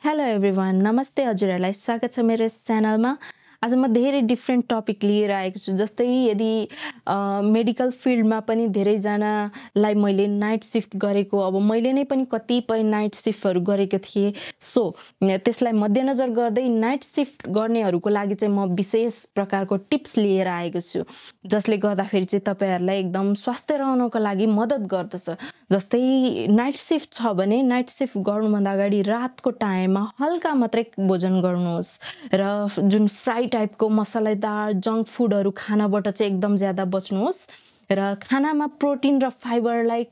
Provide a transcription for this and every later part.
Hello everyone, नमस्ते हजुरहरूलाई स्वागत छ मेरो च्यानलमा। आज म धेरै डिफ्रेन्ट टपिक लिएर आएको छु। जस्तै यदि मेडिकल फिल्डमा पनि धेरैजनालाई मैले नाइट सिफ्ट गरेको, अब मैले नै पनि कतिपय नाइट सिफ्टहरू गरेको थिएँ। सो त्यसलाई मध्यनजर गर्दै नाइट सिफ्ट गर्नेहरूको लागि चाहिँ म विशेष प्रकारको टिप्स लिएर आएको छु, जसले गर्दाखेरि चाहिँ तपाईँहरूलाई एकदम स्वस्थ रहनको लागि मद्दत गर्दछ। जस्तै नाइट सिफ्ट छ भने नाइट सिफ्ट गर्नुभन्दा अगाडि रातको टाइममा हल्का मात्रै भोजन गर्नुहोस् र जुन फ्राई टाइपको मसलादार जङ्क फुडहरू खानबाट चाहिँ एकदम ज्यादा बच्नुहोस् र खानामा प्रोटिन र फाइबरलाई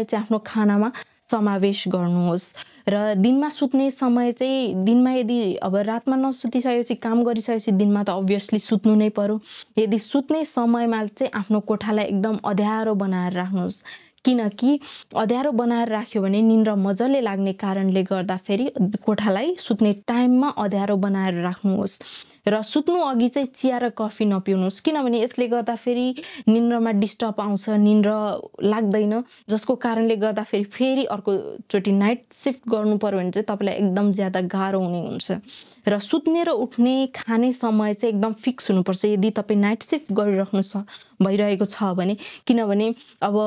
चाहिँ आफ्नो खानामा समावेश गर्नुहोस्। र दिनमा सुत्ने समय चाहिँ दिनमा यदि अब रातमा नसुतिसकेपछि काम गरिसकेपछि दिनमा त अभियसली सुत्नु नै पर्यो। यदि सुत्ने समयमा चाहिँ आफ्नो कोठालाई एकदम अँध्यारो बनाएर राख्नुहोस्, किनकि अँध्यारो बनाएर राख्यो भने निन्द्रा मजाले लाग्ने कारणले गर्दाखेरि कोठालाई सुत्ने टाइममा अँध्यारो बनाएर राख्नुहोस्। र सुत्नु अघि चाहिँ चिया र कफी नपिउनुहोस्, किनभने यसले गर्दाखेरि निन्द्रामा डिस्टर्ब आउँछ, निन्द्रा लाग्दैन, जसको कारणले गर्दाखेरि फेरि अर्कोचोटि नाइट सिफ्ट गर्नु पर्यो भने चाहिँ तपाईँलाई एकदम ज्यादा गाह्रो हुने हुन्छ। र सुत्ने र उठ्ने खाने समय चाहिँ एकदम फिक्स हुनुपर्छ यदि तपाईँ नाइट सिफ्ट गरिराख्नु भइरहेको छ भने, किनभने अब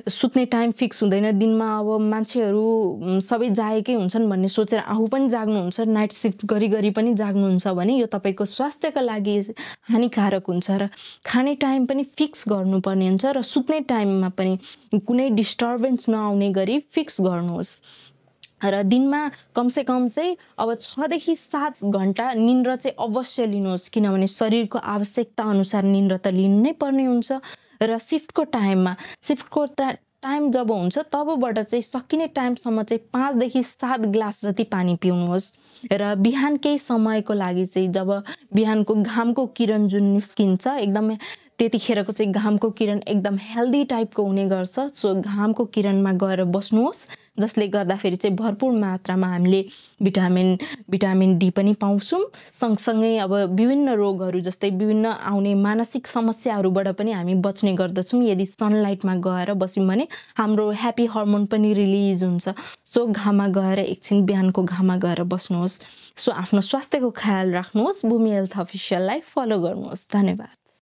सुत्ने टाइम फिक्स हुँदैन। दिनमा अब मान्छेहरू सबै जागेकै हुन्छन् भन्ने सोचेर आफू पनि जाग्नुहुन्छ, नाइट सिफ्ट गरी पनि जाग्नुहुन्छ भने यो तपाईँको स्वास्थ्यका लागि हानिकारक हुन्छ। र खाने टाइम पनि फिक्स गर्नुपर्ने हुन्छ र सुत्ने टाइममा पनि कुनै डिस्टर्बेन्स नआउने गरी फिक्स गर्नुहोस्। र दिनमा कमसेकम चाहिँ अब 6 देखि 7 घन्टा निन्द्रा चाहिँ अवश्य लिनुहोस्, किनभने शरीरको आवश्यकता अनुसार निन्द्रा त लिनु नै पर्ने हुन्छ। र सिफ्टको टाइम जब हुन्छ तबबाट चाहिँ सकिने टाइमसम्म चाहिँ 5 देखि 7 ग्लास जति पानी पिउनुहोस्। र बिहान केही समयको लागि चाहिँ जब बिहानको घामको किरण जुन निस्किन्छ एकदमै त्यतिखेरको चाहिँ घामको किरण एकदम हेल्दी टाइपको हुने गर्छ। सो घामको किरणमा गएर बस्नुहोस्, जसले गर्दाखेरि चाहिँ भरपुर मात्रामा हामीले भिटामिन डी पनि पाउँछौँ। सँगसँगै अब विभिन्न रोगहरू जस्तै विभिन्न आउने मानसिक समस्याहरूबाट पनि हामी बच्ने गर्दछौँ यदि सनलाइटमा गएर बस्यौँ भने। हाम्रो ह्याप्पी हर्मोन पनि रिलिज हुन्छ। सो घाममा गएर एकछिन बिहानको घाममा गएर बस्नुहोस्। सो आफ्नो स्वास्थ्यको ख्याल राख्नुहोस्। भूमि हेल्थ अफिसियललाई फलो गर्नुहोस्। धन्यवाद।